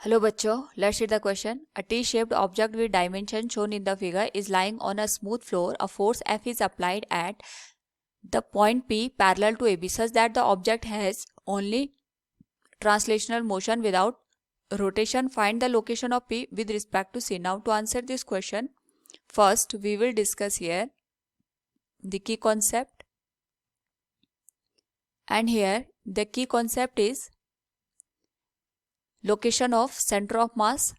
Hello बच्चों, let's read the question. A T-shaped object with dimension shown in the figure is lying on a smooth floor. A force F is applied at the point P parallel to AB such that the object has only translational motion without rotation. Find the location of P with respect to C. Now to answer this question, first we will discuss here the key concept, and here the key concept is location of center of mass,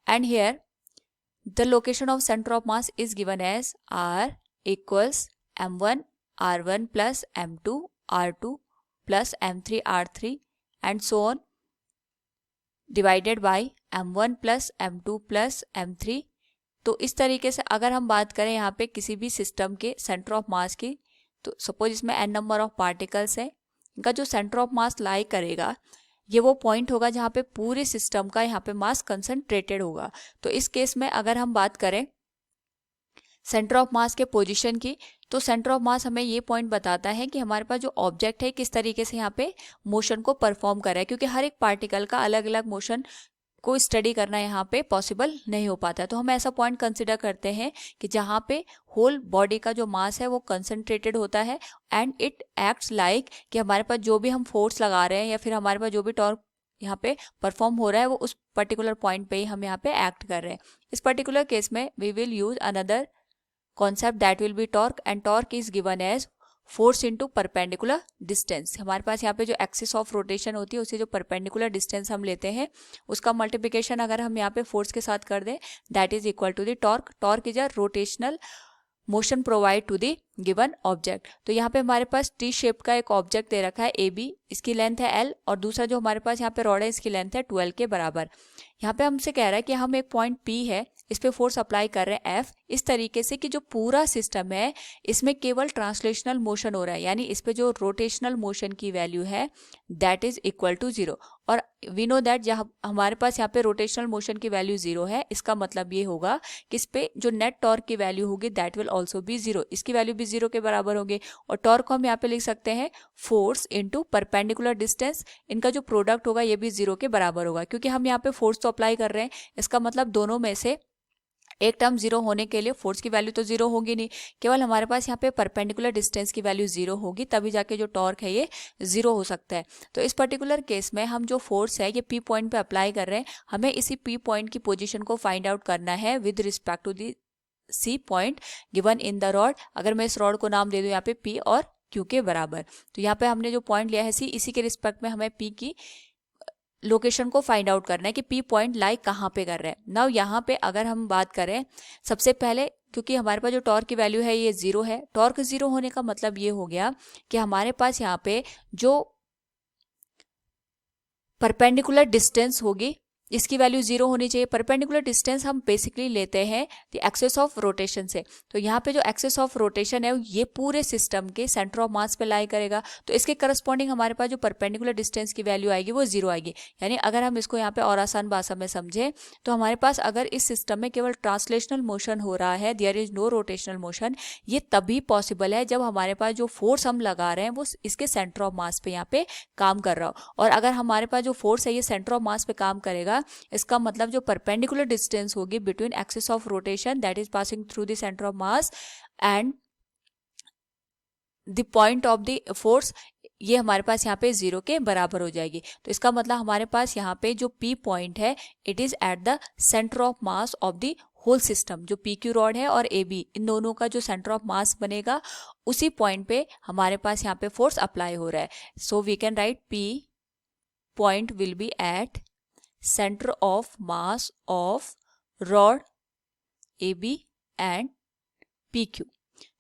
and here the location of center of mass is given as R equals m1 r1 plus m2 r2 plus m3 r3 and so on divided by m1 plus m2 plus m3। तो इस तरीके से अगर हम बात करें यहाँ पे किसी भी सिस्टम के सेंटर ऑफ मास की, तो सपोज इसमें n नंबर ऑफ पार्टिकल्स है, इनका जो सेंटर ऑफ मास लाई करेगा ये वो पॉइंट होगा जहाँ पे पूरे सिस्टम का यहाँ पे मास कंसंट्रेटेड होगा। तो इस केस में अगर हम बात करें सेंटर ऑफ मास के पोजीशन की, तो सेंटर ऑफ मास हमें ये पॉइंट बताता है कि हमारे पास जो ऑब्जेक्ट है किस तरीके से यहाँ पे मोशन को परफॉर्म कर रहा है, क्योंकि हर एक पार्टिकल का अलग अलग मोशन को स्टडी करना यहाँ पे पॉसिबल नहीं हो पाता। तो हम ऐसा पॉइंट कंसिडर करते हैं कि जहाँ पे होल बॉडी का जो मास है वो कंसंट्रेटेड होता है एंड इट एक्ट्स लाइक कि हमारे पास जो भी हम फोर्स लगा रहे हैं या फिर हमारे पास जो भी टॉर्क यहाँ पे परफॉर्म हो रहा है वो उस पर्टिकुलर पॉइंट पे ही हम यहाँ पे एक्ट कर रहे हैं। इस पर्टिकुलर केस में we will use another concept that will be torque, and torque is given as force into perpendicular distance. हमारे पास यहाँ पे जो एक्सिस ऑफ रोटेशन होती है उसे जो परपेंडिकुलर डिस्टेंस हम लेते हैं उसका मल्टीप्लिकेशन अगर हम यहाँ पे फोर्स के साथ कर दें that is equal to the torque. Torque is a rotational motion provide to the given object. तो यहाँ पे हमारे पास टी शेप का एक ऑब्जेक्ट दे रखा है ए बी, इसकी लेंथ है एल, और दूसरा जो हमारे पास यहाँ पे रॉड है इसकी लेंथ है 12 के बराबर। यहाँ पे हमसे कह रहा है कि हम एक पॉइंट पी है इस पे फोर्स अप्लाई कर रहे हैं एफ, इस तरीके से कि जो पूरा सिस्टम है इसमें केवल ट्रांसलेशनल मोशन हो रहा है, यानी इस पे जो रोटेशनल मोशन की वैल्यू है दैट इज इक्वल टू 0। और वी नो दैट जहाँ हमारे पास यहाँ पे रोटेशनल मोशन की वैल्यू 0 है, इसका मतलब ये होगा कि इस पे जो नेट टॉर्क की वैल्यू होगी दैट विल ऑल्सो बी 0, इसकी वैल्यू भी 0 के बराबर होगी। और टॉर्क को हम यहाँ पे लिख सकते हैं फोर्स इंटू परपेंडिकुलर डिस्टेंस, इनका जो प्रोडक्ट होगा ये भी 0 के बराबर होगा, क्योंकि हम यहाँ पे फोर्स तो अप्लाई कर रहे हैं, इसका मतलब दोनों में से एक टर्म 0 होने के लिए फोर्स की वैल्यू तो 0 होगी नहीं, केवल हमारे पास यहाँ पे परपेंडिकुलर डिस्टेंस की वैल्यू 0 होगी, तभी जाके जो टॉर्क है ये 0 हो सकता है। तो इस पर्टिकुलर केस में हम जो फोर्स है ये पी पॉइंट पे अप्लाई कर रहे हैं, हमें इसी पी पॉइंट की पोजीशन को फाइंड आउट करना है with respect to the C point given in the rod. अगर मैं इस रॉड को नाम दे दूं यहाँ पे पी और क्यू के बराबर, तो यहाँ पे हमने जो पॉइंट लिया है सी, इसी के रिस्पेक्ट में हमें पी की लोकेशन को फाइंड आउट करना है कि पी पॉइंट लाई कहाँ पे कर रहे हैं। नाउ यहाँ पे अगर हम बात करें सबसे पहले, क्योंकि हमारे पास जो टॉर्क की वैल्यू है ये 0 है, टॉर्क 0 होने का मतलब ये हो गया कि हमारे पास यहाँ पे जो परपेंडिकुलर डिस्टेंस होगी इसकी वैल्यू 0 होनी चाहिए। परपेंडिकुलर डिस्टेंस हम बेसिकली लेते हैं द एक्सिस ऑफ रोटेशन से, तो यहाँ पे जो एक्सिस ऑफ रोटेशन है ये पूरे सिस्टम के सेंटर ऑफ मास पे लाई करेगा, तो इसके करस्पॉन्डिंग हमारे पास जो परपेंडिकुलर डिस्टेंस की वैल्यू आएगी वो 0 आएगी। यानी अगर हम इसको यहाँ पे और आसान भाषा में समझें तो हमारे पास अगर इस सिस्टम में केवल ट्रांसलेशनल मोशन हो रहा है, there is no rotational motion, ये तभी पॉसिबल है जब हमारे पास जो फोर्स हम लगा रहे हैं वो इसके सेंटर ऑफ मास पे यहाँ पे काम कर रहा हो। और अगर हमारे पास जो फोर्स है ये सेंटर ऑफ मास पे काम करेगा, इसका मतलब जो परपेंडिकुलर डिस्टेंस होगी between axis of rotation that is passing through the centre of mass and the point of the force, ये हमारे पास यहाँ पे 0 के बराबर हो जाएगी। तो इसका मतलब हमारे पास यहाँ पे जो P पॉइंट है it is at the centre of mass of the whole system. जो PQ रॉड है और AB इन दोनों का जो सेंटर ऑफ मास बनेगा उसी पॉइंट पे हमारे पास यहाँ पे फोर्स अप्लाई हो रहा है। So we can write P point will be at centre of mass of rod AB and PQ।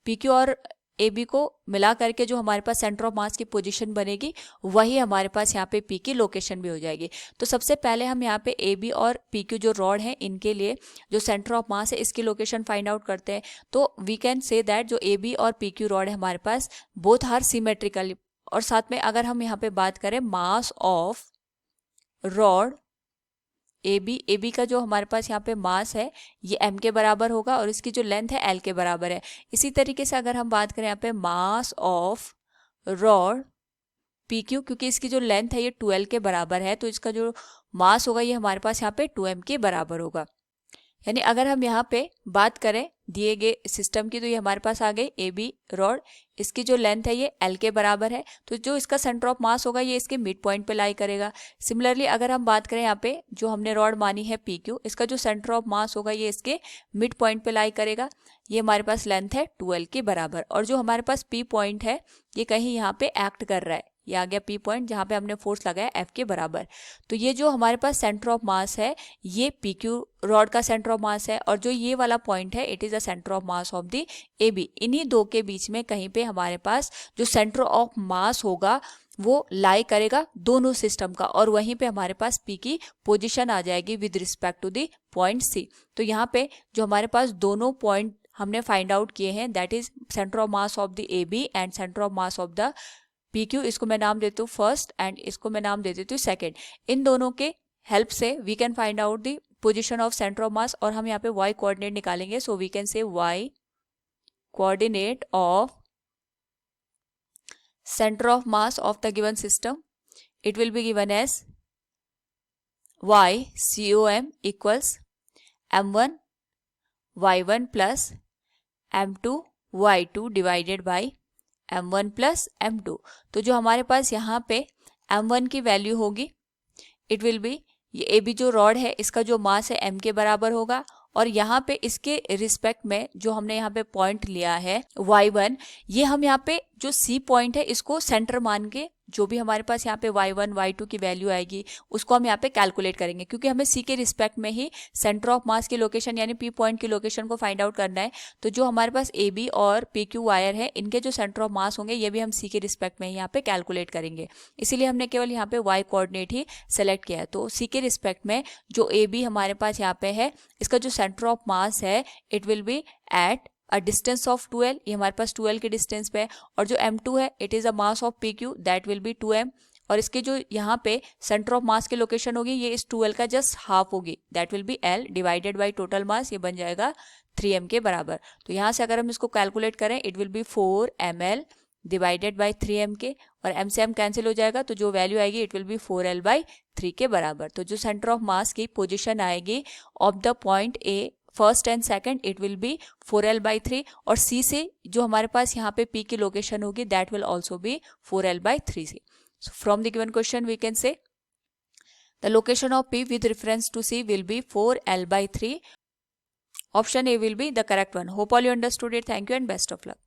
PQ और AB को मिला करके जो हमारे पास सेंटर ऑफ मास की पोजीशन बनेगी वही हमारे पास यहाँ पे P की लोकेशन भी हो जाएगी। तो सबसे पहले हम यहाँ पे AB और PQ जो रॉड हैं इनके लिए जो सेंटर ऑफ मास है इसकी लोकेशन फाइंड आउट करते हैं। तो वी कैन से दैट जो AB और PQ रॉड है हमारे पास बोथ आर सिमेट्रिकल, और साथ में अगर हम यहाँ पे बात करें मास ऑफ रॉड AB का जो हमारे पास यहाँ पे मास है ये m के बराबर होगा और इसकी जो लेंथ है l के बराबर है। इसी तरीके से अगर हम बात करें यहाँ पे मास ऑफ रॉड PQ, क्योंकि इसकी जो लेंथ है ये 12 के बराबर है, तो इसका जो मास होगा ये हमारे पास यहाँ पे 2m के बराबर होगा। यानी अगर हम यहाँ पे बात करें दिए गए सिस्टम की, तो ये हमारे पास आ गई ए बी रॉड, इसकी जो लेंथ है ये एल के बराबर है, तो जो इसका सेंटर ऑफ मास होगा ये इसके मिड पॉइंट पे लाई करेगा। सिमिलरली अगर हम बात करें यहाँ पे जो हमने रॉड मानी है पी क्यू, इसका जो सेंटर ऑफ मास होगा ये इसके मिड पॉइंट पे लाई करेगा। ये हमारे पास लेंथ है 2l के बराबर, और जो हमारे पास पी पॉइंट है ये कहीं यहाँ पे एक्ट कर रहा है, ये आ गया पी पॉइंट जहाँ पे हमने फोर्स लगाया एफ के बराबर। तो ये जो हमारे पास सेंटर ऑफ मास है ये पी क्यू रॉड का सेंटर ऑफ मास है, और जो ये वाला पॉइंट है it is the centre of mass of the A B. इन्हीं दो के बीच में कहीं पे हमारे पास जो सेंटर ऑफ मास होगा वो लाई करेगा दोनों सिस्टम का, और वहीं पे हमारे पास पी की पोजीशन आ जाएगी with respect to the point C. तो यहाँ पे जो हमारे पास दोनों पॉइंट हमने फाइंड आउट किए हैं that is centre of mass of the A B and centre of mass of the P Q, इसको मैं नाम देती हूँ फर्स्ट एंड इसको मैं नाम दे देती हूँ सेकेंड। इन दोनों के हेल्प से we can find out the position of centre of mass, और हम यहाँ पे वाई कोऑर्डिनेट निकालेंगे। So we can say Y coordinate of center of mass of the given system, it will be given as y com equals m1 y1 plus m2 y2 divided by m1 plus m2। तो जो हमारे पास यहाँ पे m1 की value होगी it will be, ये A B जो rod है इसका जो मास है m के बराबर होगा, और यहाँ पे इसके रिस्पेक्ट में जो हमने यहाँ पे पॉइंट लिया है y1, ये हम यहाँ पे जो C पॉइंट है इसको सेंटर मान के जो भी हमारे पास यहाँ पे y1 y2 की वैल्यू आएगी उसको हम यहाँ पे कैलकुलेट करेंगे, क्योंकि हमें C के रिस्पेक्ट में ही सेंटर ऑफ मास की लोकेशन यानी P पॉइंट की लोकेशन को फाइंड आउट करना है। तो जो हमारे पास AB और PQ वायर है इनके जो सेंटर ऑफ मास होंगे ये भी हम C के रिस्पेक्ट में ही यहाँ पे कैलकुलेट करेंगे, इसीलिए हमने केवल यहाँ पे y कोऑर्डिनेट ही सेलेक्ट किया है। तो C के रिस्पेक्ट में जो AB हमारे पास यहाँ पे है इसका जो सेंटर ऑफ मास है it will be at a distance of 2l, ये हमारे पास 2l के डिस्टेंस पे है, और जो m2 है it is a mass of pq that will be 2m, और इसके जो यहाँ पे सेंटर ऑफ मास की लोकेशन होगी ये इस 2l का जस्ट हाफ होगी that will be l divided by total mass, ये बन जाएगा 3m के बराबर। तो यहाँ से अगर हम इसको कैलकुलेट करें it will be 4ml divided by 3m के, और m से m कैंसिल हो जाएगा तो जो वैल्यू आएगी it will be 4l bye 3 के बराबर। तो जो सेंटर ऑफ मास की पोजिशन आएगी of the point A first and second it will be 4l by 3, और C से जो हमारे पास यहाँ पे P की लोकेशन होगी that will also be 4l by 3 C। So from the given question we can say the location of P with reference to C will be 4l by 3. Option A will be the correct one. Hope all you understood it. Thank you and best of luck.